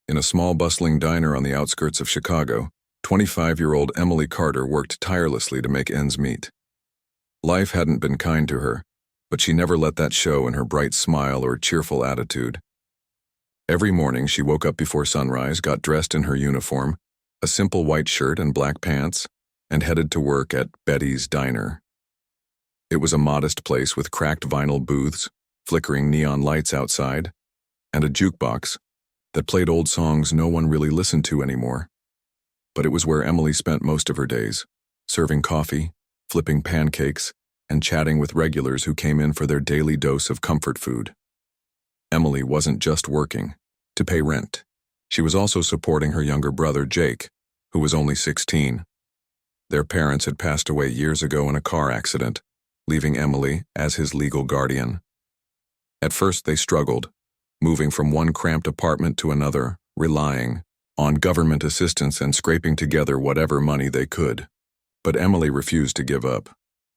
In a small bustling diner on the outskirts of Chicago, 25-year-old Emily Carter worked tirelessly to make ends meet. Life hadn't been kind to her, but she never let that show in her bright smile or cheerful attitude. Every morning she woke up before sunrise, got dressed in her uniform, a simple white shirt and black pants, and headed to work at Betty's Diner. It was a modest place with cracked vinyl booths, flickering neon lights outside, and a jukebox that played old songs no one really listened to anymore. But it was where Emily spent most of her days, serving coffee, flipping pancakes, and chatting with regulars who came in for their daily dose of comfort food. Emily wasn't just working to pay rent. She was also supporting her younger brother, Jake, who was only 16. Their parents had passed away years ago in a car accident, leaving Emily as his legal guardian. At first they struggled, moving from one cramped apartment to another, relying on government assistance and scraping together whatever money they could. But Emily refused to give up.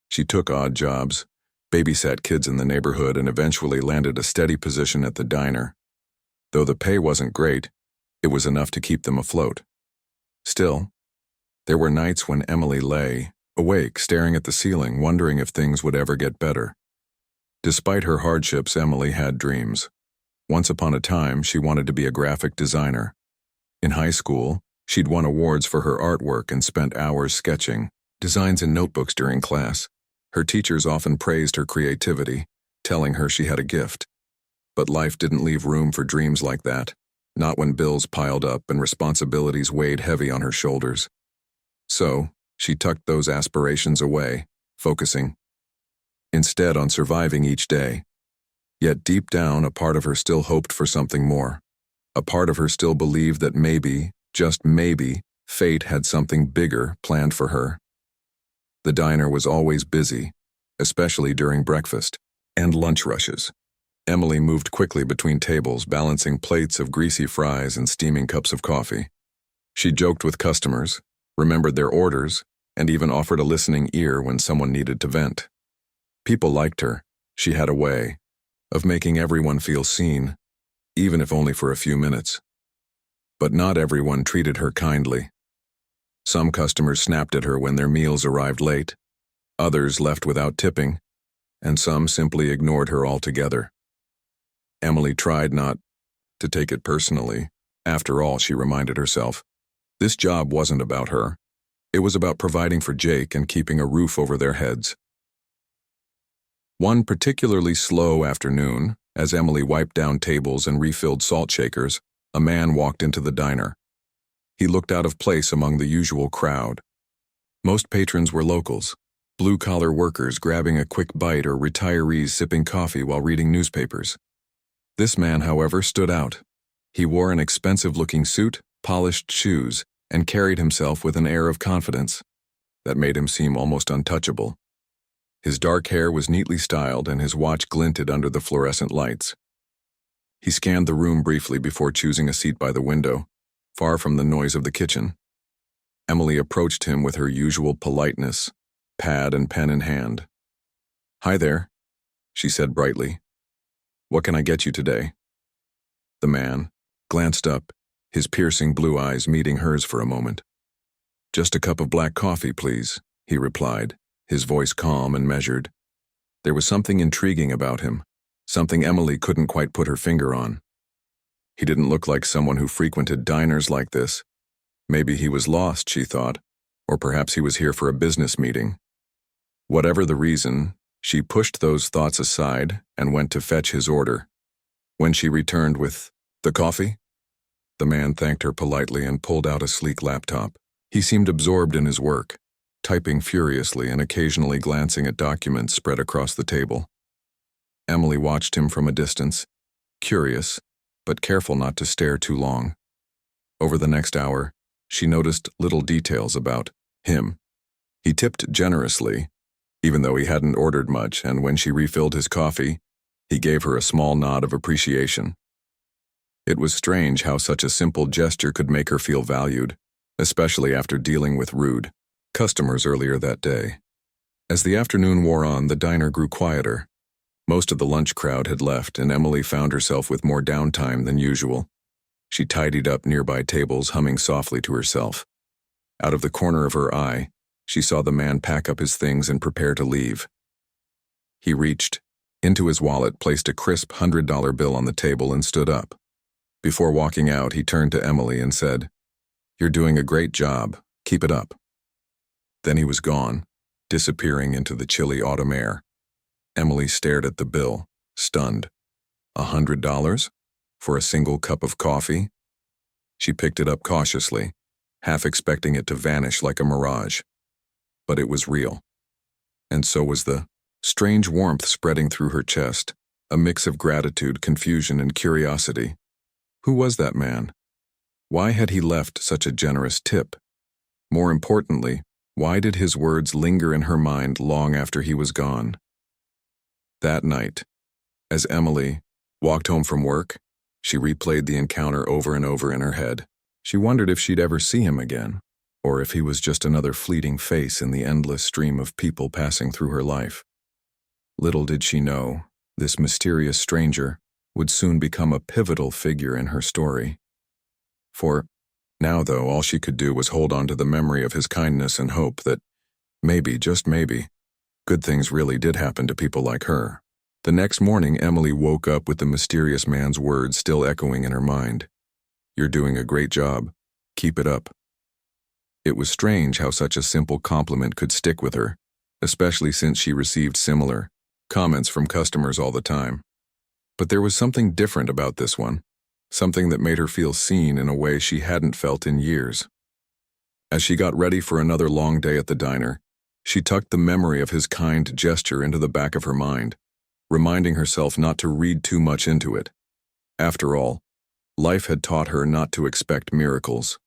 She took odd jobs, babysat kids in the neighborhood, and eventually landed a steady position at the diner. Though the pay wasn't great, it was enough to keep them afloat. Still, there were nights when Emily lay awake, staring at the ceiling, wondering if things would ever get better. Despite her hardships, Emily had dreams. Once upon a time, she wanted to be a graphic designer. In high school, she'd won awards for her artwork and spent hours sketching designs in notebooks during class. Her teachers often praised her creativity, telling her she had a gift. But life didn't leave room for dreams like that, not when bills piled up and responsibilities weighed heavy on her shoulders. So, she tucked those aspirations away, focusing instead on surviving each day. Yet deep down, a part of her still hoped for something more. A part of her still believed that maybe, just maybe, fate had something bigger planned for her. The diner was always busy, especially during breakfast and lunch rushes. Emily moved quickly between tables, balancing plates of greasy fries and steaming cups of coffee. She joked with customers, remembered their orders, and even offered a listening ear when someone needed to vent. People liked her. She had a way of making everyone feel seen, even if only for a few minutes. But not everyone treated her kindly. Some customers snapped at her when their meals arrived late, others left without tipping, and some simply ignored her altogether. Emily tried not to take it personally. After all, she reminded herself, this job wasn't about her. It was about providing for Jake and keeping a roof over their heads. One particularly slow afternoon, as Emily wiped down tables and refilled salt shakers, a man walked into the diner. He looked out of place among the usual crowd. Most patrons were locals, blue-collar workers grabbing a quick bite or retirees sipping coffee while reading newspapers. This man, however, stood out. He wore an expensive-looking suit, polished shoes, and carried himself with an air of confidence that made him seem almost untouchable. His dark hair was neatly styled and his watch glinted under the fluorescent lights. He scanned the room briefly before choosing a seat by the window, far from the noise of the kitchen. Emily approached him with her usual politeness, pad and pen in hand. "Hi there," she said brightly. "What can I get you today?" The man glanced up, his piercing blue eyes meeting hers for a moment. "Just a cup of black coffee, please," he replied, his voice calm and measured. There was something intriguing about him, something Emily couldn't quite put her finger on. He didn't look like someone who frequented diners like this. Maybe he was lost, she thought, or perhaps he was here for a business meeting. Whatever the reason, she pushed those thoughts aside and went to fetch his order. When she returned with the coffee, the man thanked her politely and pulled out a sleek laptop. He seemed absorbed in his work, typing furiously and occasionally glancing at documents spread across the table. Emily watched him from a distance, curious, but careful not to stare too long. Over the next hour, she noticed little details about him. He tipped generously, even though he hadn't ordered much, and when she refilled his coffee, he gave her a small nod of appreciation. It was strange how such a simple gesture could make her feel valued, especially after dealing with rude customers earlier that day. As the afternoon wore on, the diner grew quieter. Most of the lunch crowd had left, and Emily found herself with more downtime than usual. She tidied up nearby tables, humming softly to herself. Out of the corner of her eye, she saw the man pack up his things and prepare to leave. He reached into his wallet, placed a crisp $100 bill on the table, and stood up. Before walking out, he turned to Emily and said, "You're doing a great job. Keep it up." Then he was gone, disappearing into the chilly autumn air. Emily stared at the bill, stunned. $100? For a single cup of coffee? She picked it up cautiously, half expecting it to vanish like a mirage. But it was real. And so was the strange warmth spreading through her chest, a mix of gratitude, confusion, and curiosity. Who was that man? Why had he left such a generous tip? More importantly, why did his words linger in her mind long after he was gone? That night, as Emily walked home from work, she replayed the encounter over and over in her head. She wondered if she'd ever see him again, or if he was just another fleeting face in the endless stream of people passing through her life. Little did she know, this mysterious stranger would soon become a pivotal figure in her story. For now, though, all she could do was hold on to the memory of his kindness and hope that maybe, just maybe, good things really did happen to people like her. The next morning, Emily woke up with the mysterious man's words still echoing in her mind. "You're doing a great job. Keep it up." It was strange how such a simple compliment could stick with her, especially since she received similar comments from customers all the time. But there was something different about this one, something that made her feel seen in a way she hadn't felt in years. As she got ready for another long day at the diner, she tucked the memory of his kind gesture into the back of her mind, reminding herself not to read too much into it. After all, life had taught her not to expect miracles.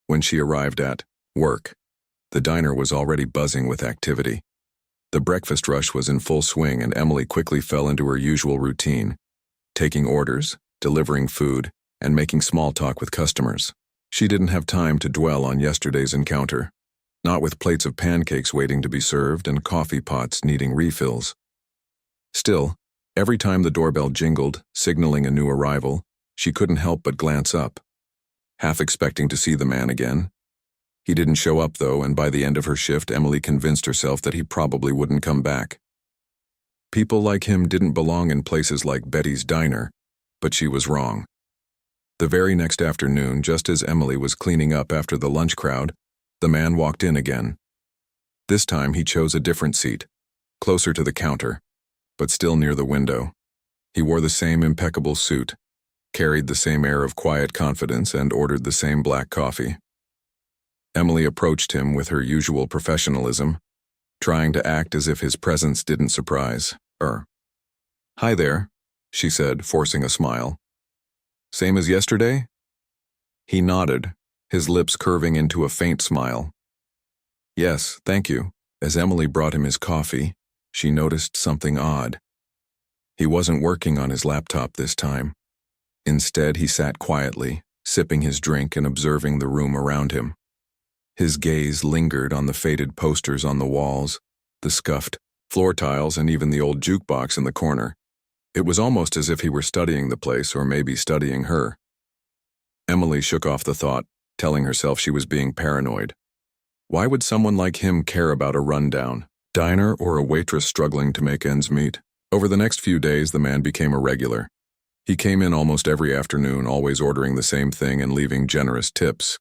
When she arrived at work, the diner was already buzzing with activity. The breakfast rush was in full swing, and Emily quickly fell into her usual routine, taking orders, delivering food, and making small talk with customers. She didn't have time to dwell on yesterday's encounter, not with plates of pancakes waiting to be served and coffee pots needing refills. Still, every time the doorbell jingled, signaling a new arrival, she couldn't help but glance up, half expecting to see the man again. He didn't show up, though, and by the end of her shift, Emily convinced herself that he probably wouldn't come back. People like him didn't belong in places like Betty's Diner, but she was wrong. The very next afternoon, just as Emily was cleaning up after the lunch crowd, the man walked in again. This time he chose a different seat, closer to the counter, but still near the window. He wore the same impeccable suit, carried the same air of quiet confidence, and ordered the same black coffee. Emily approached him with her usual professionalism, trying to act as if his presence didn't surprise her. "Hi there," she said, forcing a smile. "Same as yesterday?" He nodded, his lips curving into a faint smile. "Yes, thank you." As Emily brought him his coffee, she noticed something odd. He wasn't working on his laptop this time. Instead, he sat quietly, sipping his drink and observing the room around him. His gaze lingered on the faded posters on the walls, the scuffed floor tiles, and even the old jukebox in the corner. It was almost as if he were studying the place, or maybe studying her. Emily shook off the thought, telling herself she was being paranoid. Why would someone like him care about a rundown diner or a waitress struggling to make ends meet? Over the next few days, the man became a regular. He came in almost every afternoon, always ordering the same thing and leaving generous tips.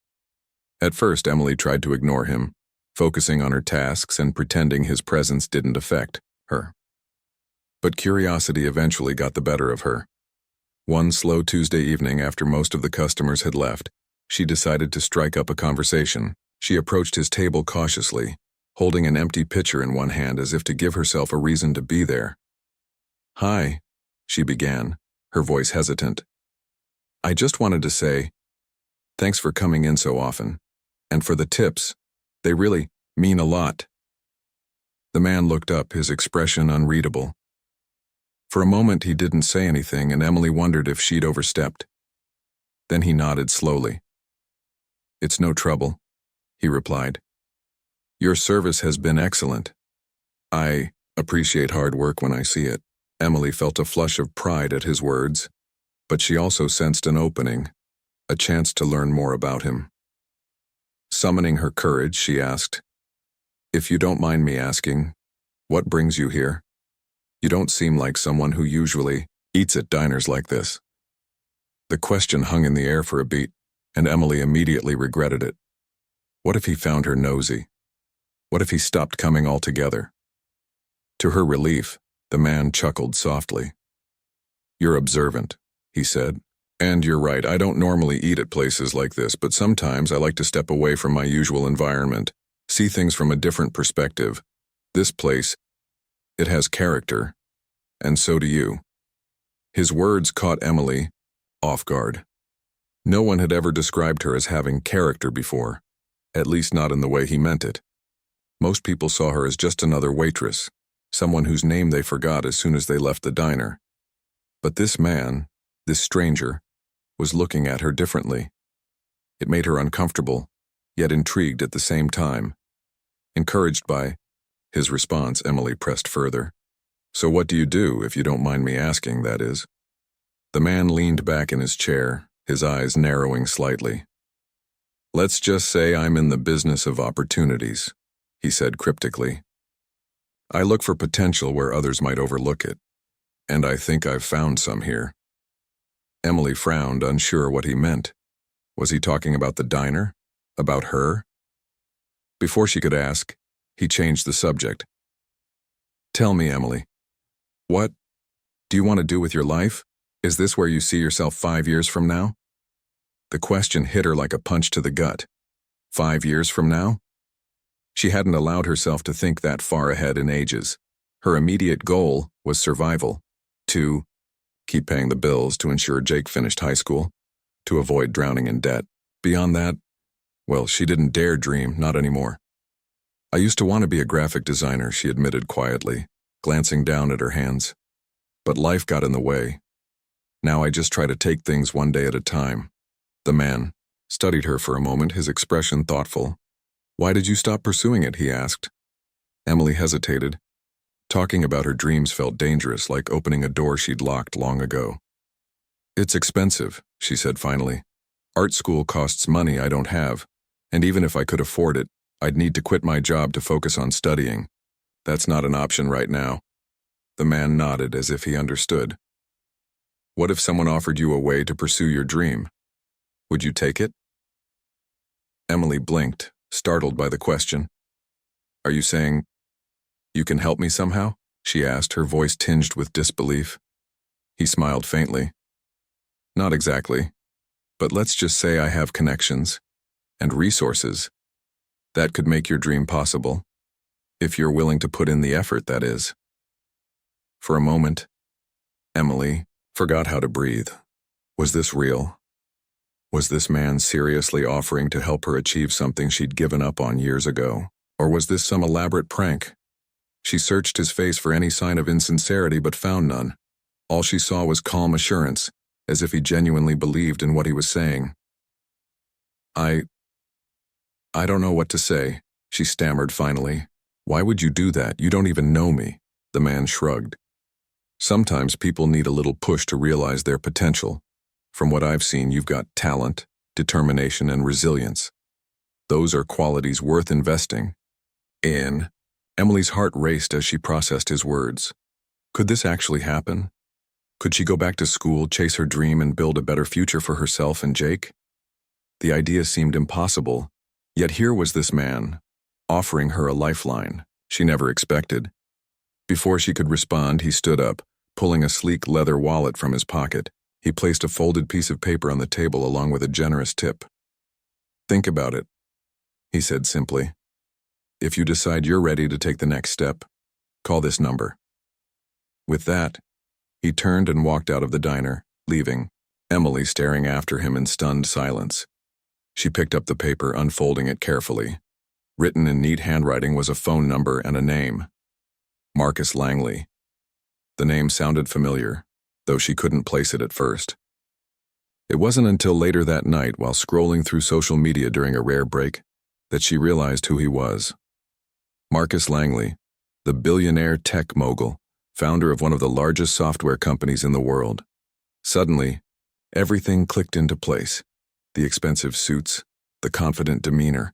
At first, Emily tried to ignore him, focusing on her tasks and pretending his presence didn't affect her. But curiosity eventually got the better of her. One slow Tuesday evening, after most of the customers had left, she decided to strike up a conversation. She approached his table cautiously, holding an empty pitcher in one hand as if to give herself a reason to be there. "Hi," she began, her voice hesitant. "I just wanted to say, thanks for coming in so often. And for the tips. They really mean a lot." The man looked up, his expression unreadable. For a moment he didn't say anything, and Emily wondered if she'd overstepped. Then he nodded slowly. "It's no trouble," he replied. "Your service has been excellent. I appreciate hard work when I see it." Emily felt a flush of pride at his words, but she also sensed an opening, a chance to learn more about him. Summoning her courage, she asked, "If you don't mind me asking, what brings you here? You don't seem like someone who usually eats at diners like this." The question hung in the air for a beat, and Emily immediately regretted it. What if he found her nosy? What if he stopped coming altogether? To her relief, the man chuckled softly. "You're observant," he said. "And you're right, I don't normally eat at places like this, but sometimes I like to step away from my usual environment, see things from a different perspective. This place, it has character, and so do you." His words caught Emily off guard. No one had ever described her as having character before, at least not in the way he meant it. Most people saw her as just another waitress, someone whose name they forgot as soon as they left the diner. But this man, this stranger, was looking at her differently. It made her uncomfortable, yet intrigued at the same time. Encouraged by his response, Emily pressed further. "So what do you do, if you don't mind me asking, that is?" The man leaned back in his chair, his eyes narrowing slightly. "Let's just say I'm in the business of opportunities," he said cryptically. "I look for potential where others might overlook it, and I think I've found some here." Emily frowned, unsure what he meant. Was he talking about the diner? About her? Before she could ask, he changed the subject. "Tell me, Emily, what do you want to do with your life? Is this where you see yourself 5 years from now?" The question hit her like a punch to the gut. 5 years from now? She hadn't allowed herself to think that far ahead in ages. Her immediate goal was survival. To keep paying the bills to ensure Jake finished high school, to avoid drowning in debt. Beyond that, well, she didn't dare dream, not anymore. "I used to want to be a graphic designer," she admitted quietly, glancing down at her hands. "But life got in the way. Now I just try to take things one day at a time." The man studied her for a moment, his expression thoughtful. "Why did you stop pursuing it?" he asked. Emily hesitated. Talking about her dreams felt dangerous, like opening a door she'd locked long ago. "It's expensive," she said finally. "Art school costs money I don't have, and even if I could afford it, I'd need to quit my job to focus on studying. That's not an option right now." The man nodded as if he understood. "What if someone offered you a way to pursue your dream? Would you take it?" Emily blinked, startled by the question. "Are you saying you can help me somehow?" she asked, her voice tinged with disbelief. He smiled faintly. "Not exactly, but let's just say I have connections and resources that could make your dream possible. If you're willing to put in the effort, that is." For a moment, Emily forgot how to breathe. Was this real? Was this man seriously offering to help her achieve something she'd given up on years ago? Or was this some elaborate prank? She searched his face for any sign of insincerity but found none. All she saw was calm assurance, as if he genuinely believed in what he was saying. I don't know what to say," she stammered finally. "Why would you do that? You don't even know me." The man shrugged. "Sometimes people need a little push to realize their potential. From what I've seen, you've got talent, determination, and resilience. Those are qualities worth investing in." Emily's heart raced as she processed his words. Could this actually happen? Could she go back to school, chase her dream, and build a better future for herself and Jake? The idea seemed impossible, yet here was this man, offering her a lifeline she never expected. Before she could respond, he stood up, pulling a sleek leather wallet from his pocket. He placed a folded piece of paper on the table along with a generous tip. "Think about it," he said simply. "If you decide you're ready to take the next step, call this number." With that, he turned and walked out of the diner, leaving Emily staring after him in stunned silence. She picked up the paper, unfolding it carefully. Written in neat handwriting was a phone number and a name. Marcus Langley. The name sounded familiar, though she couldn't place it at first. It wasn't until later that night, while scrolling through social media during a rare break, that she realized who he was. Marcus Langley, the billionaire tech mogul, founder of one of the largest software companies in the world. Suddenly, Everything clicked into place. The expensive suits, the confident demeanor,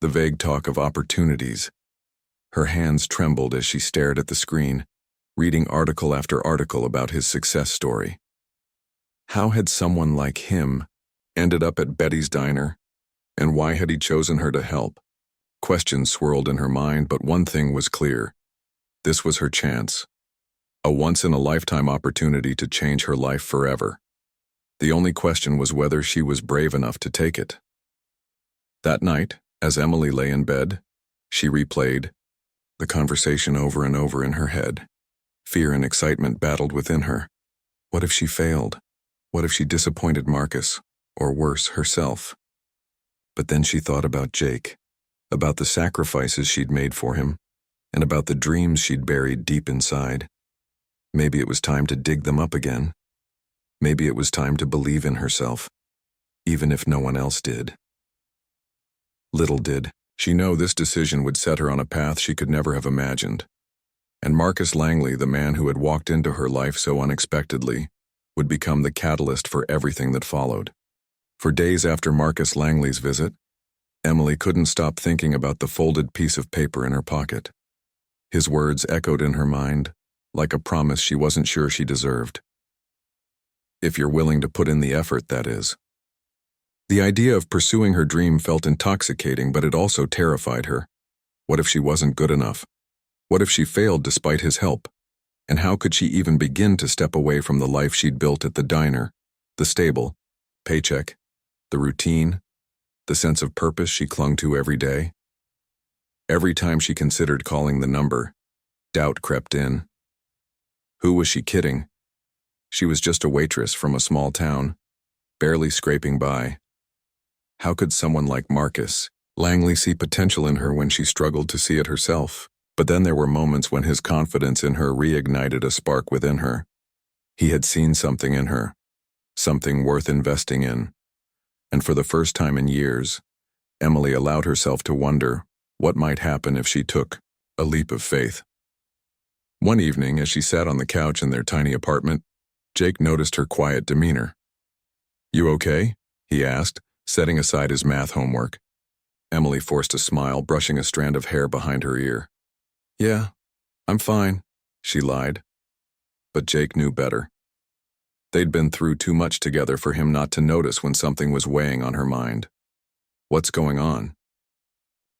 the vague talk of opportunities. Her hands trembled as she stared at the screen, reading article after article about his success story. How had someone like him ended up at Betty's diner, and why had he chosen her to help? Questions swirled in her mind, but one thing was clear. This was her chance. A once-in-a-lifetime opportunity to change her life forever. The only question was whether she was brave enough to take it. That night, as Emily lay in bed, she replayed the conversation over and over in her head. Fear and excitement battled within her. What if she failed? What if she disappointed Marcus, or worse, herself? But then she thought about Jake, about the sacrifices she'd made for him, and about the dreams she'd buried deep inside. Maybe it was time to dig them up again. Maybe it was time to believe in herself, even if no one else did. Little did she know this decision would set her on a path she could never have imagined. And Marcus Langley, the man who had walked into her life so unexpectedly, would become the catalyst for everything that followed. For days after Marcus Langley's visit, Emily couldn't stop thinking about the folded piece of paper in her pocket. His words echoed in her mind, like a promise she wasn't sure she deserved. If you're willing to put in the effort, that is. The idea of pursuing her dream felt intoxicating, but it also terrified her. What if she wasn't good enough? What if she failed despite his help? And how could she even begin to step away from the life she'd built at the diner, the stable, paycheck, the routine, the sense of purpose she clung to every day? Every time she considered calling the number, doubt crept in. Who was she kidding? She was just a waitress from a small town, barely scraping by. How could someone like Marcus Langley see potential in her when she struggled to see it herself? But then there were moments when his confidence in her reignited a spark within her. He had seen something in her, something worth investing in. And for the first time in years, Emily allowed herself to wonder what might happen if she took a leap of faith. One evening, as she sat on the couch in their tiny apartment, Jake noticed her quiet demeanor. "You okay?" he asked, setting aside his math homework. Emily forced a smile, brushing a strand of hair behind her ear. "Yeah, I'm fine," she lied. But Jake knew better. They'd been through too much together for him not to notice when something was weighing on her mind. "What's going on?"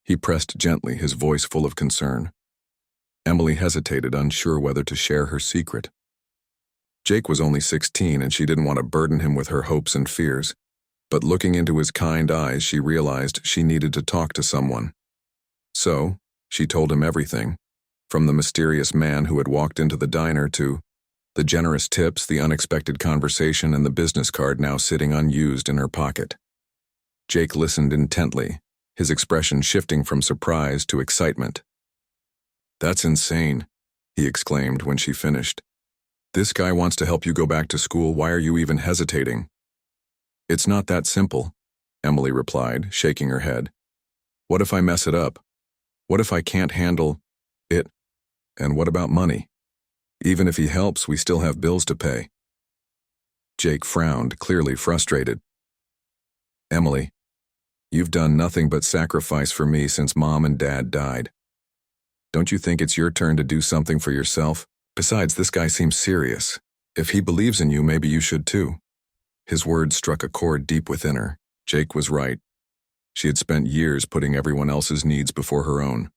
He pressed gently, his voice full of concern. Emily hesitated, unsure whether to share her secret. Jake was only 16, and she didn't want to burden him with her hopes and fears. But looking into his kind eyes, she realized she needed to talk to someone. So, she told him everything, from the mysterious man who had walked into the diner to the generous tips, the unexpected conversation, and the business card now sitting unused in her pocket. Jake listened intently, his expression shifting from surprise to excitement. "That's insane," he exclaimed when she finished. "This guy wants to help you go back to school. Why are you even hesitating?" "It's not that simple," Emily replied, shaking her head. "What if I mess it up? What if I can't handle it? And what about money? Even if he helps, we still have bills to pay." Jake frowned, clearly frustrated. "Emily, you've done nothing but sacrifice for me since Mom and Dad died. Don't you think it's your turn to do something for yourself? Besides, this guy seems serious. If he believes in you, maybe you should too." His words struck a chord deep within her. Jake was right. She had spent years putting everyone else's needs before her own.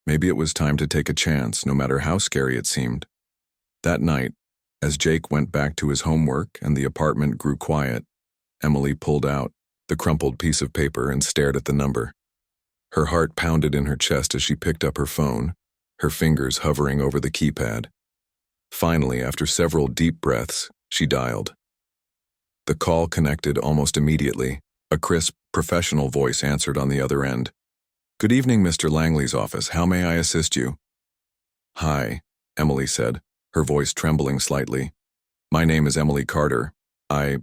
Maybe it was time to take a chance, no matter how scary it seemed. That night, as Jake went back to his homework and the apartment grew quiet, Emily pulled out the crumpled piece of paper and stared at the number. Her heart pounded in her chest as she picked up her phone, her fingers hovering over the keypad. Finally, after several deep breaths, she dialed. The call connected almost immediately. A crisp, professional voice answered on the other end. "Good evening, Mr. Langley's office. How may I assist you?" "Hi," Emily said, her voice trembling slightly. "My name is Emily Carter. I,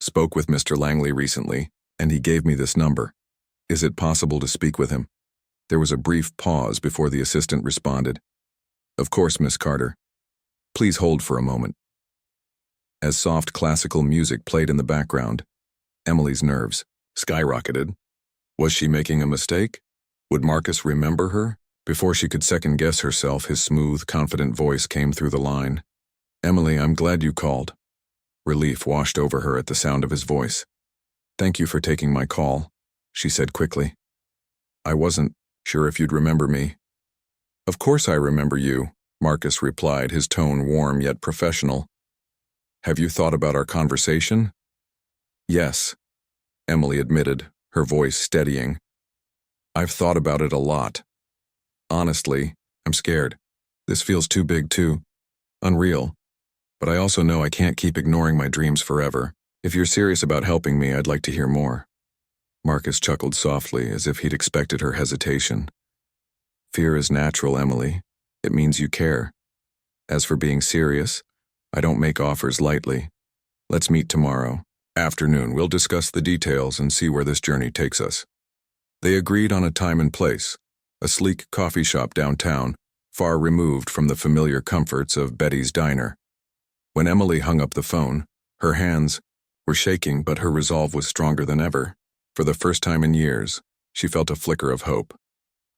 spoke with Mr. Langley recently, and he gave me this number. Is it possible to speak with him?" There was a brief pause before the assistant responded. "Of course, Miss Carter. Please hold for a moment." As soft classical music played in the background, Emily's nerves skyrocketed. Was she making a mistake? Would Marcus remember her? Before she could second-guess herself, his smooth, confident voice came through the line. "Emily, I'm glad you called." Relief washed over her at the sound of his voice. "Thank you for taking my call," she said quickly. "I wasn't sure if you'd remember me." "Of course I remember you," Marcus replied, his tone warm yet professional. "Have you thought about our conversation?" "Yes," Emily admitted, her voice steadying. "I've thought about it a lot. Honestly, I'm scared. This feels too big, too unreal. But I also know I can't keep ignoring my dreams forever. If you're serious about helping me, I'd like to hear more." Marcus chuckled softly, as if he'd expected her hesitation. "Fear is natural, Emily. It means you care. As for being serious, I don't make offers lightly. Let's meet tomorrow afternoon. We'll discuss the details and see where this journey takes us." They agreed on a time and place, a sleek coffee shop downtown, far removed from the familiar comforts of Betty's diner. When Emily hung up the phone, her hands were shaking, but her resolve was stronger than ever. For the first time in years, she felt a flicker of hope,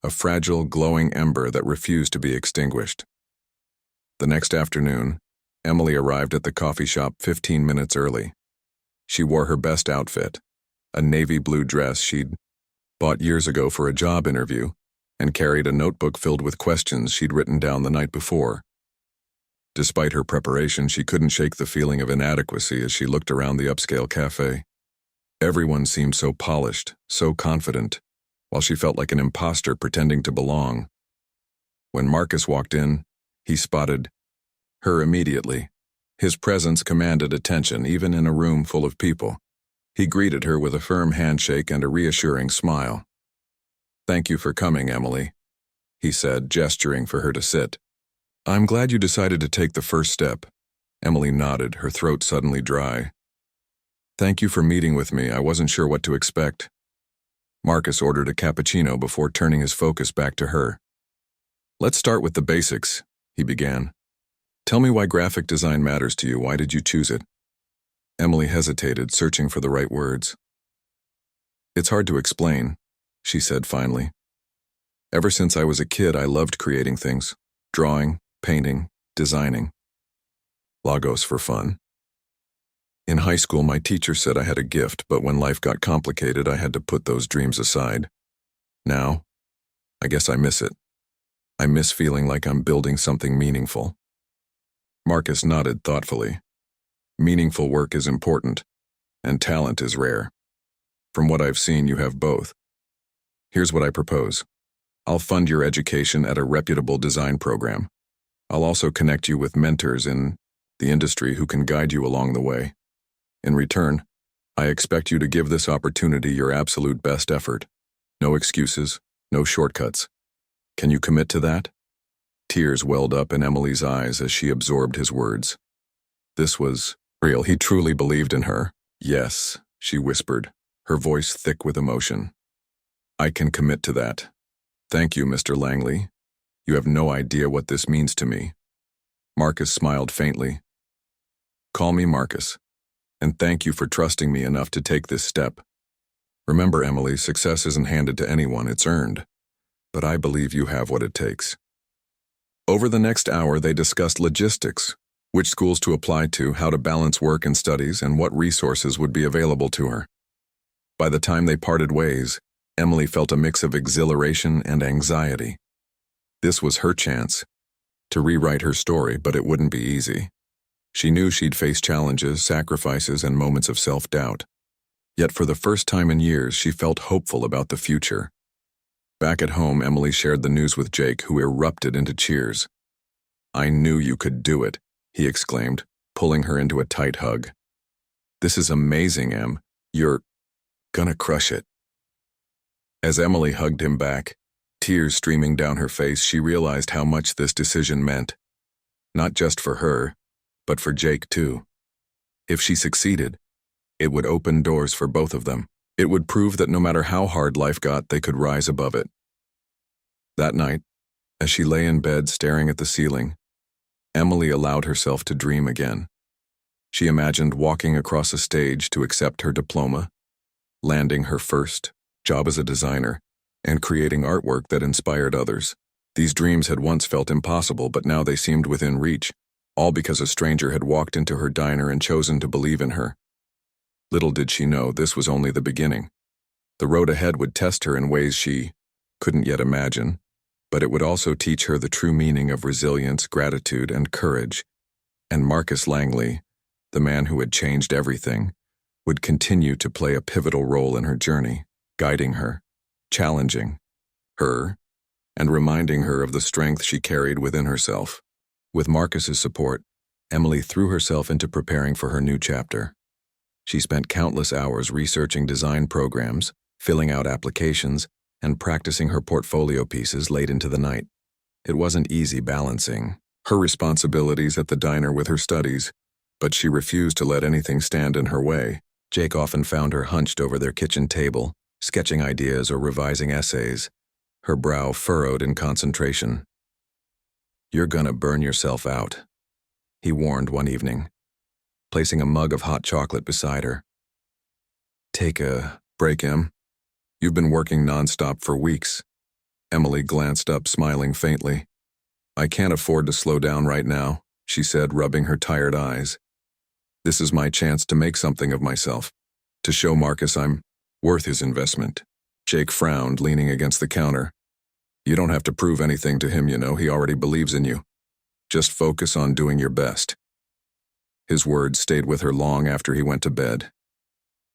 a fragile, glowing ember that refused to be extinguished. The next afternoon, Emily arrived at the coffee shop 15 minutes early. She wore her best outfit, a navy blue dress she'd bought years ago for a job interview, and carried a notebook filled with questions she'd written down the night before. Despite her preparation, she couldn't shake the feeling of inadequacy as she looked around the upscale cafe. Everyone seemed so polished, so confident, while she felt like an imposter pretending to belong. When Marcus walked in, he spotted her immediately. His presence commanded attention, even in a room full of people. He greeted her with a firm handshake and a reassuring smile. "Thank you for coming, Emily," he said, gesturing for her to sit. "I'm glad you decided to take the first step." Emily nodded, her throat suddenly dry. "Thank you for meeting with me. I wasn't sure what to expect." Marcus ordered a cappuccino before turning his focus back to her. "Let's start with the basics," he began. "Tell me why graphic design matters to you. Why did you choose it?" Emily hesitated, searching for the right words. "It's hard to explain," she said finally. "Ever since I was a kid, I loved creating things. Drawing, painting, designing. Logos for fun. In high school, my teacher said I had a gift, but when life got complicated, I had to put those dreams aside. Now, I guess I miss it. I miss feeling like I'm building something meaningful." Marcus nodded thoughtfully. "Meaningful work is important, and talent is rare. From what I've seen, you have both. Here's what I propose. I'll fund your education at a reputable design program. I'll also connect you with mentors in the industry who can guide you along the way. In return, I expect you to give this opportunity your absolute best effort. No excuses, no shortcuts. Can you commit to that?" Tears welled up in Emily's eyes as she absorbed his words. This was real. He truly believed in her. "Yes," she whispered, her voice thick with emotion. "I can commit to that. Thank you, Mr. Langley. You have no idea what this means to me." Marcus smiled faintly. "Call me Marcus, and thank you for trusting me enough to take this step. Remember, Emily, success isn't handed to anyone, it's earned. But I believe you have what it takes." Over the next hour, they discussed logistics, which schools to apply to, how to balance work and studies, and what resources would be available to her. By the time they parted ways, Emily felt a mix of exhilaration and anxiety. This was her chance to rewrite her story, but it wouldn't be easy. She knew she'd face challenges, sacrifices, and moments of self-doubt. Yet for the first time in years, she felt hopeful about the future. Back at home, Emily shared the news with Jake, who erupted into cheers. "I knew you could do it," he exclaimed, pulling her into a tight hug. "This is amazing, Em. You're gonna crush it." As Emily hugged him back, tears streaming down her face, she realized how much this decision meant. Not just for her, but for Jake too. If she succeeded, it would open doors for both of them. It would prove that no matter how hard life got, they could rise above it. That night, as she lay in bed staring at the ceiling, Emily allowed herself to dream again. She imagined walking across a stage to accept her diploma, landing her first job as a designer, and creating artwork that inspired others. These dreams had once felt impossible, but now they seemed within reach, all because a stranger had walked into her diner and chosen to believe in her. Little did she know this was only the beginning. The road ahead would test her in ways she couldn't yet imagine, but it would also teach her the true meaning of resilience, gratitude, and courage. And Marcus Langley, the man who had changed everything, would continue to play a pivotal role in her journey, guiding her, challenging her, and reminding her of the strength she carried within herself. With Marcus's support, Emily threw herself into preparing for her new chapter. She spent countless hours researching design programs, filling out applications, and practicing her portfolio pieces late into the night. It wasn't easy balancing her responsibilities at the diner with her studies, but she refused to let anything stand in her way. Jake often found her hunched over their kitchen table, sketching ideas or revising essays, her brow furrowed in concentration. "You're gonna burn yourself out," he warned one evening, placing a mug of hot chocolate beside her. "Take a break, Em. You've been working nonstop for weeks." Emily glanced up, smiling faintly. "I can't afford to slow down right now," she said, rubbing her tired eyes. "This is my chance to make something of myself, to show Marcus I'm worth his investment." Jake frowned, leaning against the counter. "You don't have to prove anything to him, you know. He already believes in you. Just focus on doing your best." His words stayed with her long after he went to bed.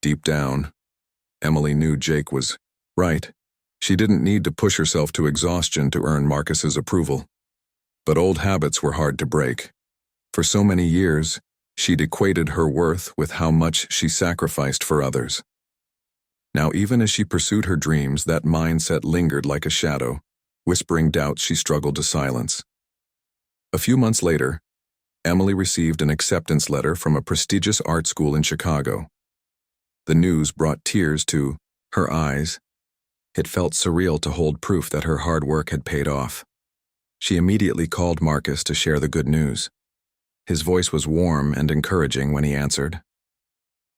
Deep down, Emily knew Jake was right. She didn't need to push herself to exhaustion to earn Marcus's approval. But old habits were hard to break. For so many years, she'd equated her worth with how much she sacrificed for others. Now, even as she pursued her dreams, that mindset lingered like a shadow, whispering doubts she struggled to silence. A few months later, Emily received an acceptance letter from a prestigious art school in Chicago. The news brought tears to her eyes. It felt surreal to hold proof that her hard work had paid off. She immediately called Marcus to share the good news. His voice was warm and encouraging when he answered.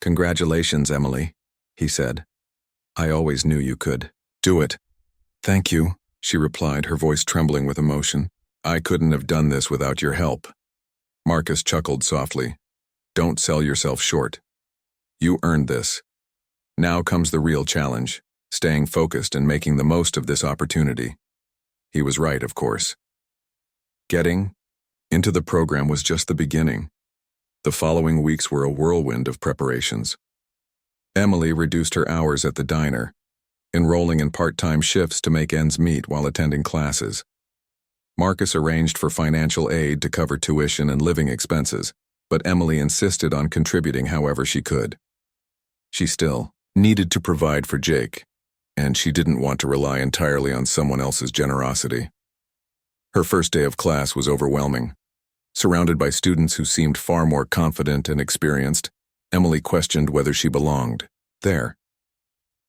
"Congratulations, Emily," he said. "I always knew you could do it." "Thank you," she replied, her voice trembling with emotion. "I couldn't have done this without your help." Marcus chuckled softly. "Don't sell yourself short. You earned this. Now comes the real challenge, staying focused and making the most of this opportunity." He was right, of course. Getting into the program was just the beginning. The following weeks were a whirlwind of preparations. Emily reduced her hours at the diner, enrolling in part-time shifts to make ends meet while attending classes. Marcus arranged for financial aid to cover tuition and living expenses, but Emily insisted on contributing however she could. She still needed to provide for Jake, and she didn't want to rely entirely on someone else's generosity. Her first day of class was overwhelming. Surrounded by students who seemed far more confident and experienced, Emily questioned whether she belonged there.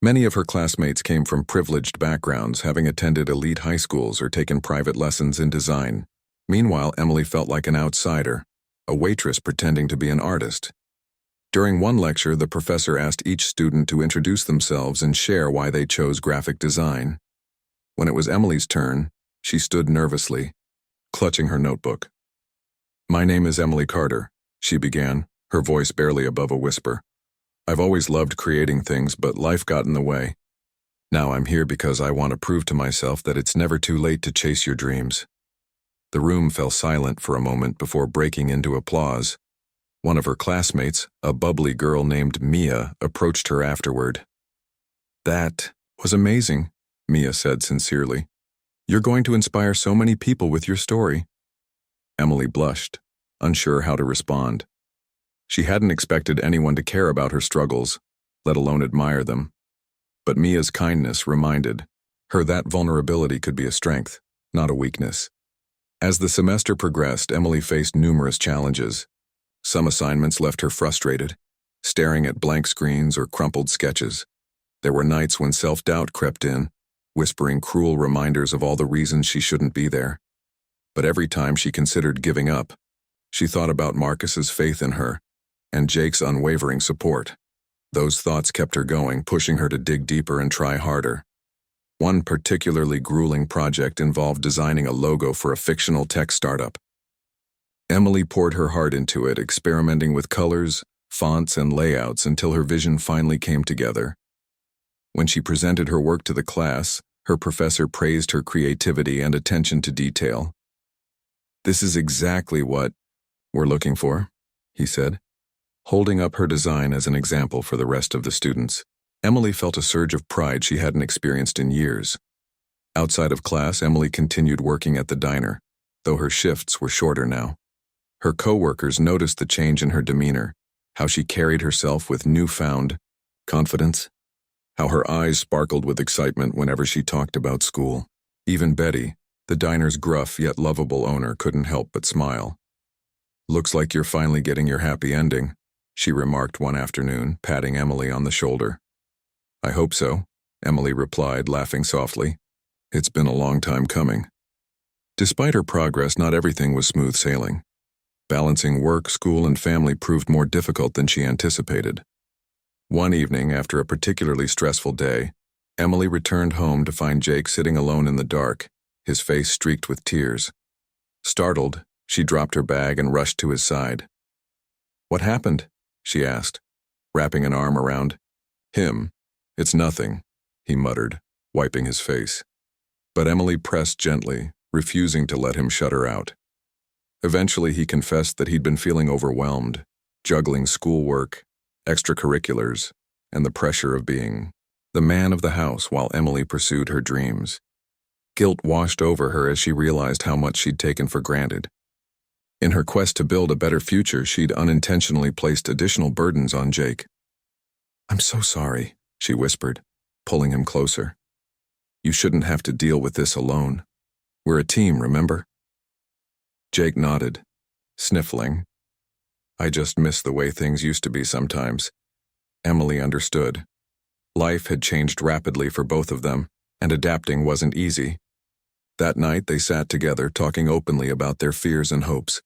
Many of her classmates came from privileged backgrounds, having attended elite high schools or taken private lessons in design. Meanwhile, Emily felt like an outsider, a waitress pretending to be an artist. During one lecture, the professor asked each student to introduce themselves and share why they chose graphic design. When it was Emily's turn, she stood nervously, clutching her notebook. "My name is Emily Carter," she began, her voice barely above a whisper. "I've always loved creating things, but life got in the way. Now I'm here because I want to prove to myself that it's never too late to chase your dreams." The room fell silent for a moment before breaking into applause. One of her classmates, a bubbly girl named Mia, approached her afterward. "That was amazing," Mia said sincerely. "You're going to inspire so many people with your story." Emily blushed, unsure how to respond. She hadn't expected anyone to care about her struggles, let alone admire them. But Mia's kindness reminded her that vulnerability could be a strength, not a weakness. As the semester progressed, Emily faced numerous challenges. Some assignments left her frustrated, staring at blank screens or crumpled sketches. There were nights when self-doubt crept in, whispering cruel reminders of all the reasons she shouldn't be there. But every time she considered giving up, she thought about Marcus's faith in her and Jake's unwavering support. Those thoughts kept her going, pushing her to dig deeper and try harder. One particularly grueling project involved designing a logo for a fictional tech startup. Emily poured her heart into it, experimenting with colors, fonts, and layouts until her vision finally came together. When she presented her work to the class, her professor praised her creativity and attention to detail. "This is exactly what we're looking for," he said, holding up her design as an example for the rest of the students. Emily felt a surge of pride she hadn't experienced in years. Outside of class, Emily continued working at the diner, though her shifts were shorter now. Her coworkers noticed the change in her demeanor, how she carried herself with newfound confidence, how her eyes sparkled with excitement whenever she talked about school. Even Betty, the diner's gruff yet lovable owner, couldn't help but smile. "Looks like you're finally getting your happy ending," she remarked one afternoon, patting Emily on the shoulder. "I hope so," Emily replied, laughing softly. "It's been a long time coming." Despite her progress, not everything was smooth sailing. Balancing work, school, and family proved more difficult than she anticipated. One evening, after a particularly stressful day, Emily returned home to find Jake sitting alone in the dark, his face streaked with tears. Startled, she dropped her bag and rushed to his side. "What happened?" she asked, wrapping an arm around him. "It's nothing," he muttered, wiping his face. But Emily pressed gently, refusing to let him shut her out. Eventually, he confessed that he'd been feeling overwhelmed, juggling schoolwork, extracurriculars, and the pressure of being the man of the house while Emily pursued her dreams. Guilt washed over her as she realized how much she'd taken for granted. In her quest to build a better future, she'd unintentionally placed additional burdens on Jake. "I'm so sorry," she whispered, pulling him closer. "You shouldn't have to deal with this alone. We're a team, remember?" Jake nodded, sniffling. "I just miss the way things used to be sometimes." Emily understood. Life had changed rapidly for both of them, and adapting wasn't easy. That night they sat together, talking openly about their fears and hopes.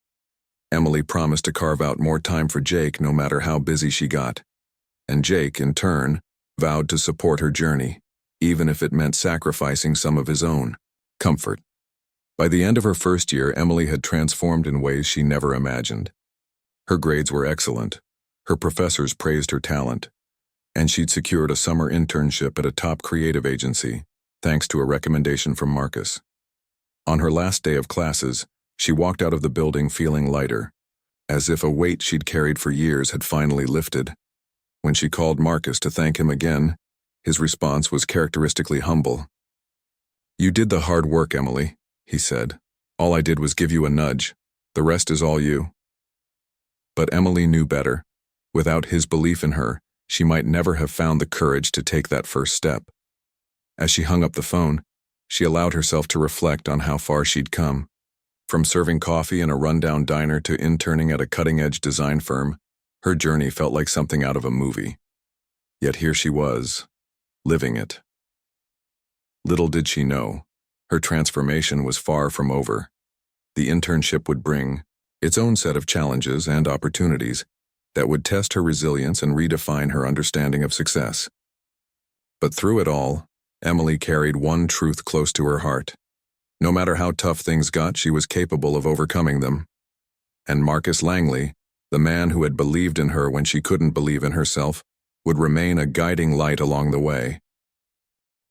Emily promised to carve out more time for Jake no matter how busy she got. And Jake, in turn, vowed to support her journey, even if it meant sacrificing some of his own comfort. By the end of her first year, Emily had transformed in ways she never imagined. Her grades were excellent, her professors praised her talent, and she'd secured a summer internship at a top creative agency, thanks to a recommendation from Marcus. On her last day of classes, she walked out of the building feeling lighter, as if a weight she'd carried for years had finally lifted. When she called Marcus to thank him again, his response was characteristically humble. "You did the hard work, Emily," he said. "All I did was give you a nudge. The rest is all you." But Emily knew better. Without his belief in her, she might never have found the courage to take that first step. As she hung up the phone, she allowed herself to reflect on how far she'd come. From serving coffee in a rundown diner to interning at a cutting-edge design firm, her journey felt like something out of a movie. Yet here she was, living it. Little did she know, her transformation was far from over. The internship would bring its own set of challenges and opportunities that would test her resilience and redefine her understanding of success. But through it all, Emily carried one truth close to her heart. No matter how tough things got, she was capable of overcoming them. And Marcus Langley, the man who had believed in her when she couldn't believe in herself, would remain a guiding light along the way.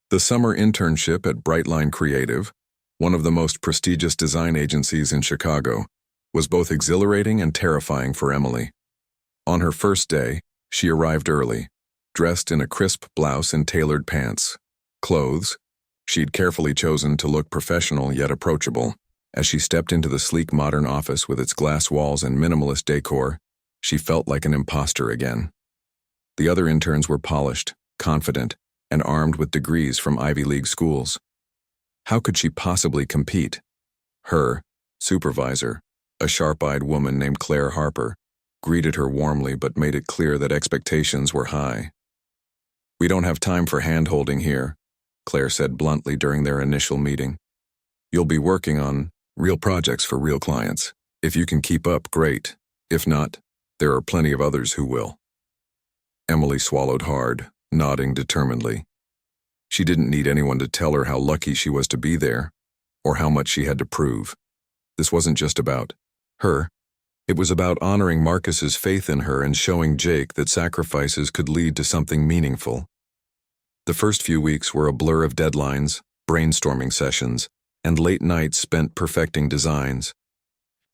The summer internship at Brightline Creative, one of the most prestigious design agencies in Chicago, was both exhilarating and terrifying for Emily. On her first day, she arrived early, dressed in a crisp blouse and tailored pants. Clothes she'd carefully chosen to look professional yet approachable. As she stepped into the sleek modern office with its glass walls and minimalist decor, she felt like an imposter again. The other interns were polished, confident, and armed with degrees from Ivy League schools. How could she possibly compete? Her supervisor, a sharp-eyed woman named Claire Harper, greeted her warmly but made it clear that expectations were high. "We don't have time for hand-holding here," Claire said bluntly during their initial meeting. "You'll be working on real projects for real clients. If you can keep up, great. If not, There are plenty of others who will. Emily swallowed hard, nodding determinedly. She didn't need anyone to tell her how lucky she was to be there, or how much she had to prove. This wasn't just about her. It was about honoring Marcus's faith in her and showing Jake that sacrifices could lead to something meaningful. The first few weeks were a blur of deadlines, brainstorming sessions, and late nights spent perfecting designs.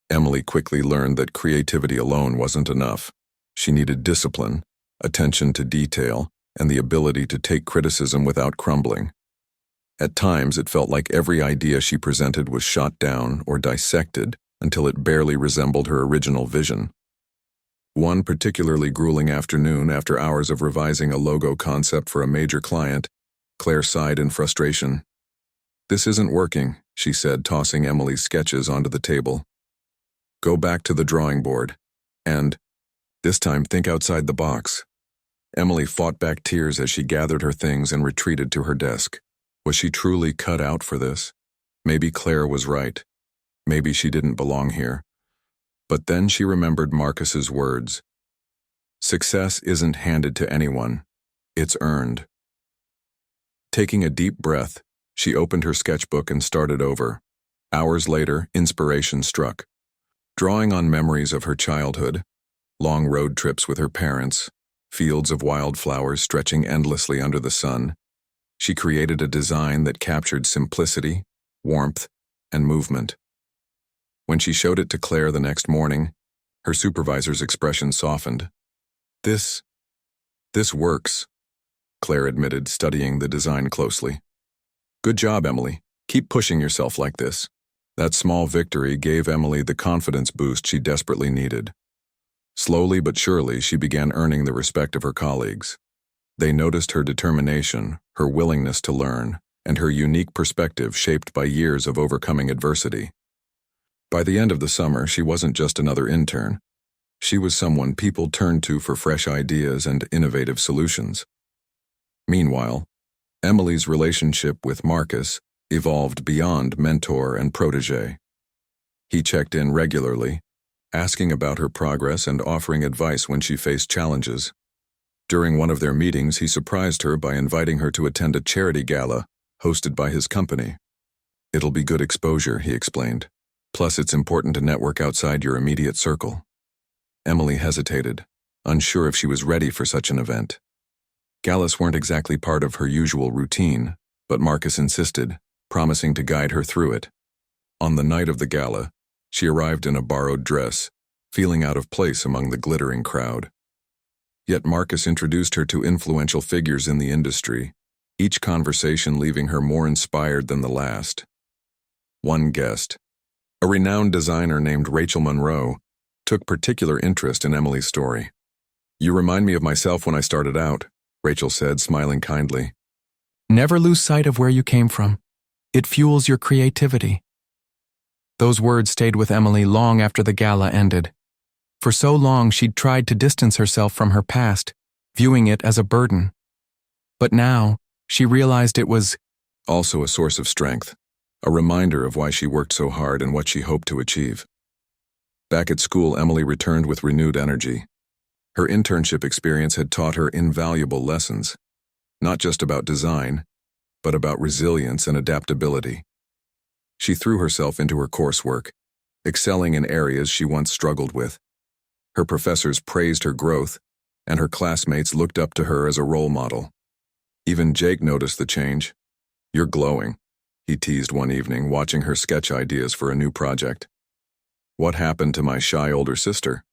Emily quickly learned that creativity alone wasn't enough. She needed discipline, attention to detail, and the ability to take criticism without crumbling. At times, it felt like every idea she presented was shot down or dissected until it barely resembled her original vision. One particularly grueling afternoon, after hours of revising a logo concept for a major client, Claire sighed in frustration. "This isn't working," she said, tossing Emily's sketches onto the table. "Go back to the drawing board. And, this time, think outside the box." Emily fought back tears as she gathered her things and retreated to her desk. Was she truly cut out for this? Maybe Claire was right. Maybe she didn't belong here. But then she remembered Marcus's words. Success isn't handed to anyone. It's earned. Taking a deep breath, she opened her sketchbook and started over. Hours later, inspiration struck. Drawing on memories of her childhood, long road trips with her parents, fields of wildflowers stretching endlessly under the sun, she created a design that captured simplicity, warmth, and movement. When she showed it to Claire the next morning, her supervisor's expression softened. This works," Claire admitted, studying the design closely. "Good job, Emily. Keep pushing yourself like this." That small victory gave Emily the confidence boost she desperately needed. Slowly but surely, she began earning the respect of her colleagues. They noticed her determination, her willingness to learn, and her unique perspective shaped by years of overcoming adversity. By the end of the summer, she wasn't just another intern. She was someone people turned to for fresh ideas and innovative solutions. Meanwhile, Emily's relationship with Marcus evolved beyond mentor and protege. He checked in regularly, asking about her progress and offering advice when she faced challenges. During one of their meetings, he surprised her by inviting her to attend a charity gala hosted by his company. "It'll be good exposure," he explained. "Plus, it's important to network outside your immediate circle." Emily hesitated, unsure if she was ready for such an event. Galas weren't exactly part of her usual routine, but Marcus insisted, promising to guide her through it. On the night of the gala, she arrived in a borrowed dress, feeling out of place among the glittering crowd. Yet Marcus introduced her to influential figures in the industry, each conversation leaving her more inspired than the last. One guest, a renowned designer named Rachel Monroe, took particular interest in Emily's story. "You remind me of myself when I started out," Rachel said, smiling kindly. "Never lose sight of where you came from. It fuels your creativity." Those words stayed with Emily long after the gala ended. For so long, she'd tried to distance herself from her past, viewing it as a burden. But now, she realized it was also a source of strength, a reminder of why she worked so hard and what she hoped to achieve. Back at school, Emily returned with renewed energy. Her internship experience had taught her invaluable lessons, not just about design, but about resilience and adaptability. She threw herself into her coursework, excelling in areas she once struggled with. Her professors praised her growth, and her classmates looked up to her as a role model. Even Jake noticed the change. "You're glowing," he teased one evening, watching her sketch ideas for a new project. "What happened to my shy older sister?"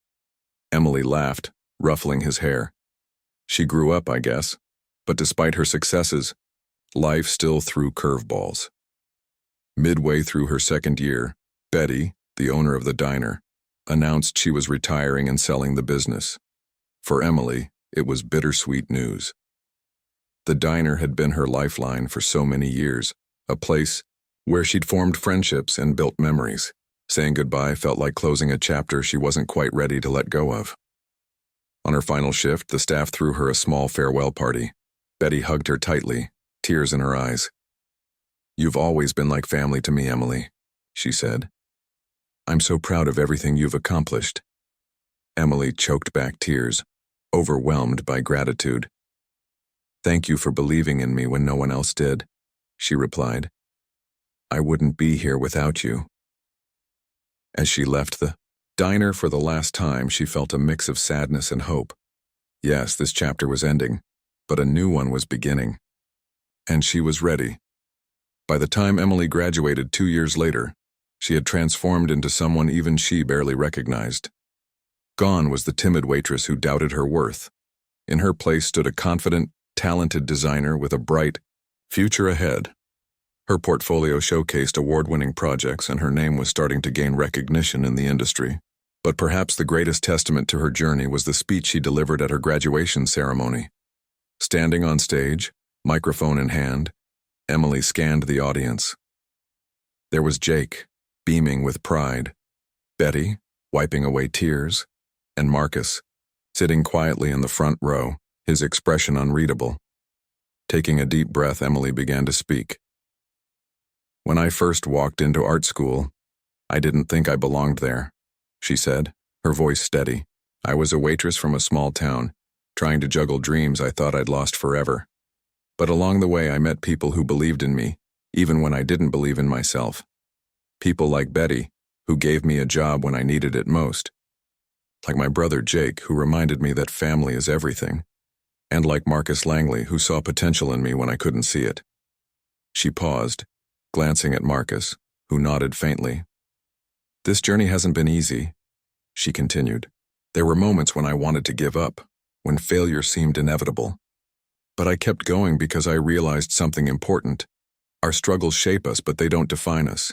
Emily laughed, ruffling his hair. "She grew up, I guess, but despite her successes, life still threw curveballs." Midway through her second year, Betty, the owner of the diner, announced she was retiring and selling the business. For Emily, it was bittersweet news. The diner had been her lifeline for so many years, a place where she'd formed friendships and built memories. Saying goodbye felt like closing a chapter she wasn't quite ready to let go of. On her final shift, the staff threw her a small farewell party. Betty hugged her tightly, tears in her eyes. "You've always been like family to me, Emily," she said. "I'm so proud of everything you've accomplished." Emily choked back tears, overwhelmed by gratitude. "Thank you for believing in me when no one else did," she replied. "I wouldn't be here without you." As she left the diner for the last time, she felt a mix of sadness and hope. Yes, this chapter was ending, but a new one was beginning. And she was ready. By the time Emily graduated 2 years later, she had transformed into someone even she barely recognized. Gone was the timid waitress who doubted her worth. In her place stood a confident, talented designer with a bright future ahead. Her portfolio showcased award-winning projects, and her name was starting to gain recognition in the industry. But perhaps the greatest testament to her journey was the speech she delivered at her graduation ceremony. Standing on stage, microphone in hand, Emily scanned the audience. There was Jake, beaming with pride, Betty, wiping away tears, and Marcus, sitting quietly in the front row, his expression unreadable. Taking a deep breath, Emily began to speak. "When I first walked into art school, I didn't think I belonged there," she said, her voice steady. "I was a waitress from a small town, trying to juggle dreams I thought I'd lost forever. But along the way I met people who believed in me, even when I didn't believe in myself. People like Betty, who gave me a job when I needed it most. Like my brother Jake, who reminded me that family is everything. And like Marcus Langley, who saw potential in me when I couldn't see it." She paused, glancing at Marcus, who nodded faintly. "This journey hasn't been easy," she continued. "There were moments when I wanted to give up, when failure seemed inevitable. But I kept going because I realized something important. Our struggles shape us, but they don't define us.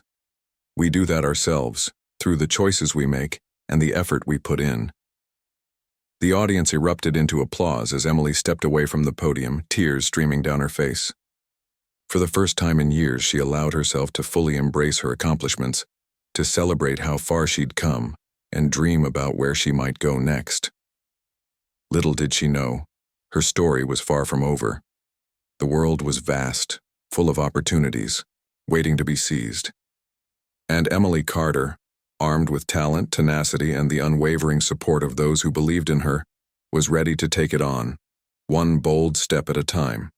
We do that ourselves, through the choices we make and the effort we put in." The audience erupted into applause as Emily stepped away from the podium, tears streaming down her face. For the first time in years, she allowed herself to fully embrace her accomplishments, to celebrate how far she'd come, and dream about where she might go next. Little did she know, her story was far from over. The world was vast, full of opportunities, waiting to be seized. And Emily Carter, armed with talent, tenacity, and the unwavering support of those who believed in her, was ready to take it on, one bold step at a time.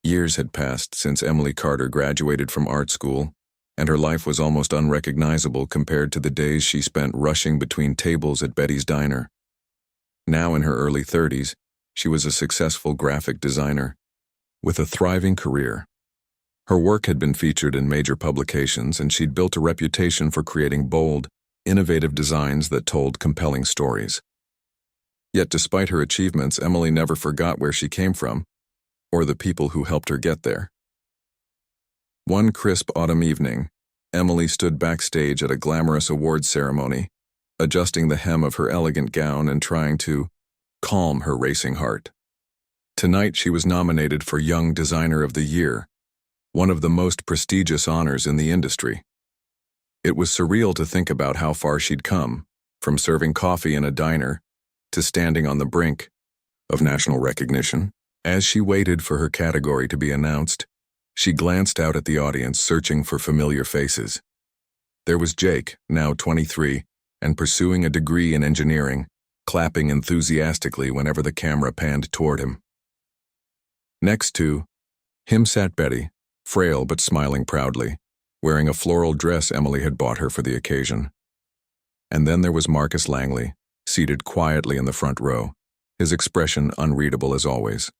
Years had passed since Emily Carter graduated from art school, and her life was almost unrecognizable compared to the days she spent rushing between tables at Betty's diner. Now in her early 30s, she was a successful graphic designer, with a thriving career. Her work had been featured in major publications, and she'd built a reputation for creating bold, innovative designs that told compelling stories. Yet despite her achievements, Emily never forgot where she came from, or the people who helped her get there. One crisp autumn evening, Emily stood backstage at a glamorous awards ceremony, adjusting the hem of her elegant gown and trying to calm her racing heart. Tonight she was nominated for Young Designer of the Year, one of the most prestigious honors in the industry. It was surreal to think about how far she'd come, from serving coffee in a diner to standing on the brink of national recognition. As she waited for her category to be announced, she glanced out at the audience, searching for familiar faces. There was Jake, now 23, and pursuing a degree in engineering, clapping enthusiastically whenever the camera panned toward him. Next to him sat Betty, frail but smiling proudly, wearing a floral dress Emily had bought her for the occasion. And then there was Marcus Langley, seated quietly in the front row, his expression unreadable as always.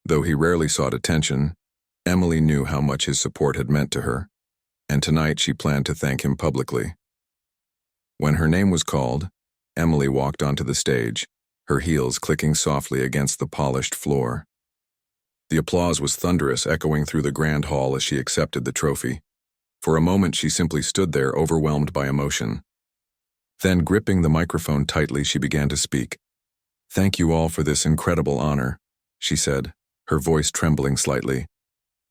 Though he rarely sought attention, Emily knew how much his support had meant to her, and tonight she planned to thank him publicly. When her name was called, Emily walked onto the stage, her heels clicking softly against the polished floor. The applause was thunderous, echoing through the grand hall as she accepted the trophy. For a moment she simply stood there, overwhelmed by emotion. Then, gripping the microphone tightly, she began to speak. "Thank you all for this incredible honor," she said, her voice trembling slightly.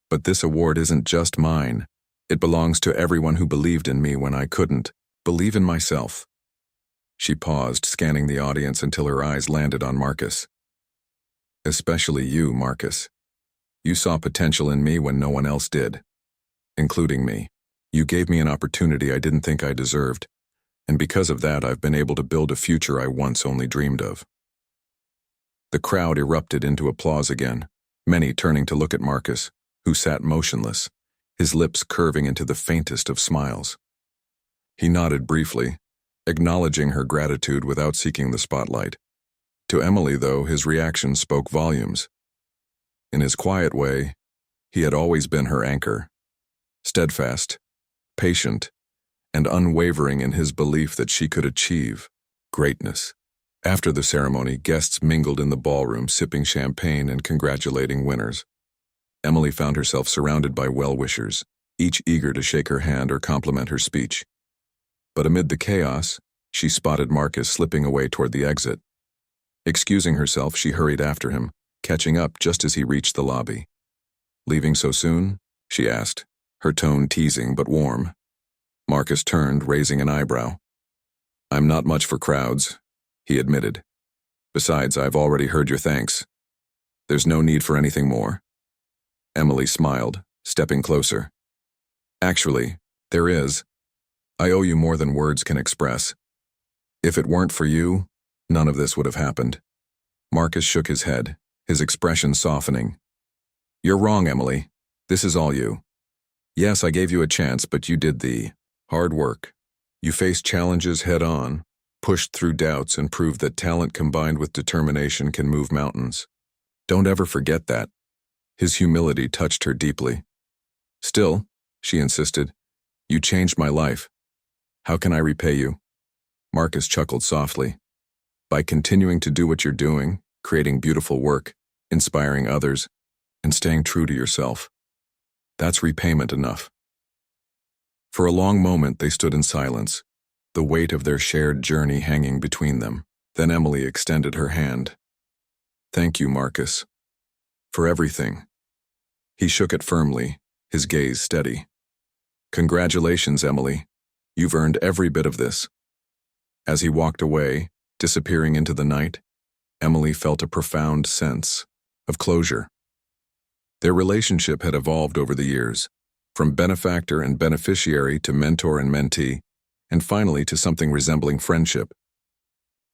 "But this award isn't just mine. It belongs to everyone who believed in me when I couldn't believe in myself." She paused, scanning the audience until her eyes landed on Marcus. "Especially you, Marcus. You saw potential in me when no one else did, including me. You gave me an opportunity I didn't think I deserved, And because of that, I've been able to build a future I once only dreamed of." The crowd erupted into applause again, many turning to look at Marcus, who sat motionless, his lips curving into the faintest of smiles. He nodded briefly, acknowledging her gratitude without seeking the spotlight. To Emily, though, his reaction spoke volumes. In his quiet way, he had always been her anchor, steadfast, patient, and unwavering in his belief that she could achieve greatness. After the ceremony, guests mingled in the ballroom, sipping champagne and congratulating winners. Emily found herself surrounded by well-wishers, each eager to shake her hand or compliment her speech. But amid the chaos, she spotted Marcus slipping away toward the exit. Excusing herself, she hurried after him, catching up just as he reached the lobby. "Leaving so soon?" she asked, her tone teasing but warm. Marcus turned, raising an eyebrow. "I'm not much for crowds," he admitted. "Besides, I've already heard your thanks. There's no need for anything more." Emily smiled, stepping closer. "Actually, there is. I owe you more than words can express. If it weren't for you, none of this would have happened." Marcus shook his head, his expression softening. "You're wrong, Emily. This is all you. Yes, I gave you a chance, but you did the hard work. You faced challenges head-on, pushed through doubts, and proved that talent combined with determination can move mountains. Don't ever forget that." His humility touched her deeply. "Still," she insisted, "you changed my life. How can I repay you?" Marcus chuckled softly. "By continuing to do what you're doing, creating beautiful work, inspiring others, and staying true to yourself. That's repayment enough." For a long moment they stood in silence, the weight of their shared journey hanging between them. Then Emily extended her hand. "Thank you, Marcus. For everything." He shook it firmly, his gaze steady. "Congratulations, Emily. You've earned every bit of this." As he walked away, disappearing into the night, Emily felt a profound sense of closure. Their relationship had evolved over the years, from benefactor and beneficiary to mentor and mentee, and finally to something resembling friendship.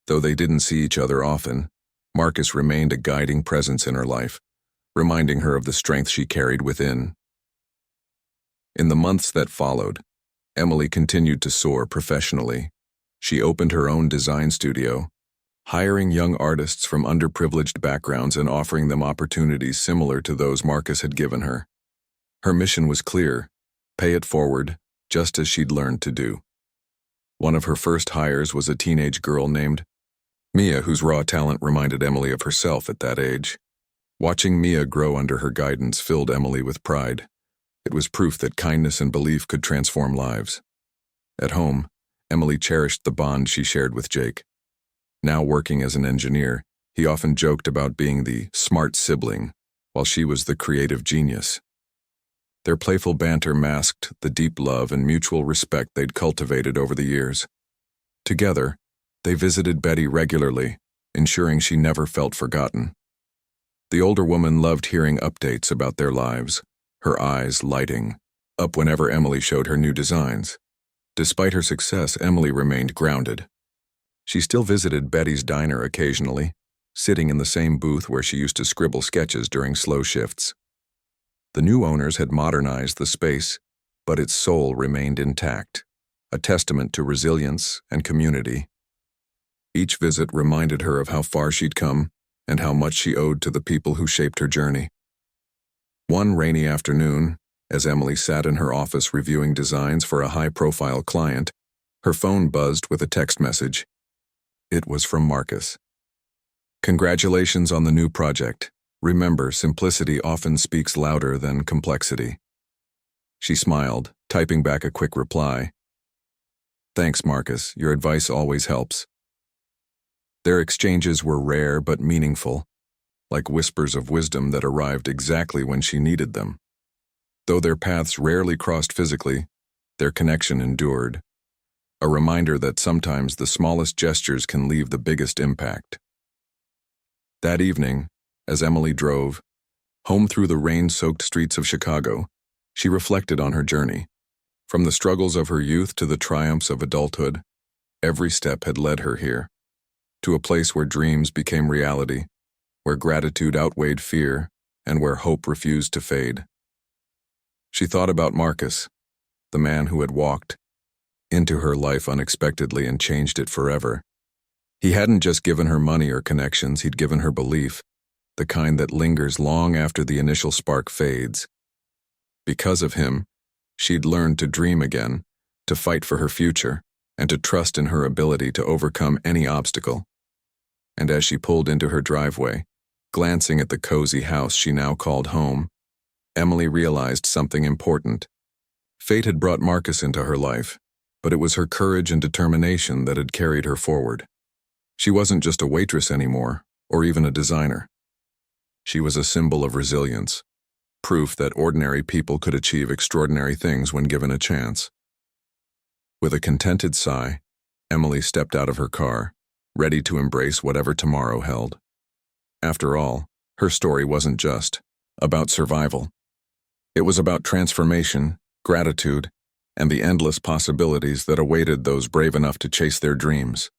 Though they didn't see each other often, Marcus remained a guiding presence in her life, reminding her of the strength she carried within. In the months that followed, Emily continued to soar professionally. She opened her own design studio, hiring young artists from underprivileged backgrounds and offering them opportunities similar to those Marcus had given her. Her mission was clear: pay it forward, just as she'd learned to do. One of her first hires was a teenage girl named Mia, whose raw talent reminded Emily of herself at that age. Watching Mia grow under her guidance filled Emily with pride. It was proof that kindness and belief could transform lives. At home, Emily cherished the bond she shared with Jake. Now working as an engineer, he often joked about being the smart sibling, while she was the creative genius. Their playful banter masked the deep love and mutual respect they'd cultivated over the years. Together, they visited Betty regularly, ensuring she never felt forgotten. The older woman loved hearing updates about their lives, her eyes lighting up whenever Emily showed her new designs. Despite her success, Emily remained grounded. She still visited Betty's diner occasionally, sitting in the same booth where she used to scribble sketches during slow shifts. The new owners had modernized the space, but its soul remained intact, a testament to resilience and community. Each visit reminded her of how far she'd come and how much she owed to the people who shaped her journey. One rainy afternoon, as Emily sat in her office reviewing designs for a high-profile client, her phone buzzed with a text message. It was from Marcus. "Congratulations on the new project. Remember, simplicity often speaks louder than complexity." She smiled, typing back a quick reply. "Thanks, Marcus. Your advice always helps." Their exchanges were rare but meaningful, like whispers of wisdom that arrived exactly when she needed them. Though their paths rarely crossed physically, their connection endured, a reminder that sometimes the smallest gestures can leave the biggest impact. That evening, as Emily drove home through the rain-soaked streets of Chicago, she reflected on her journey. From the struggles of her youth to the triumphs of adulthood, Every step had led her here, to a place where dreams became reality, where gratitude outweighed fear, and where hope refused to fade. She thought about Marcus, the man who had walked into her life unexpectedly and changed it forever. He hadn't just given her money or connections, he'd given her belief, the kind that lingers long after the initial spark fades. Because of him, she'd learned to dream again, to fight for her future, and to trust in her ability to overcome any obstacle. And as she pulled into her driveway, glancing at the cozy house she now called home, Emily realized something important. Fate had brought Marcus into her life, but it was her courage and determination that had carried her forward. She wasn't just a waitress anymore, or even a designer. She was a symbol of resilience, proof that ordinary people could achieve extraordinary things when given a chance. With a contented sigh, Emily stepped out of her car, ready to embrace whatever tomorrow held. After all, her story wasn't just about survival. It was about transformation, gratitude, and the endless possibilities that awaited those brave enough to chase their dreams.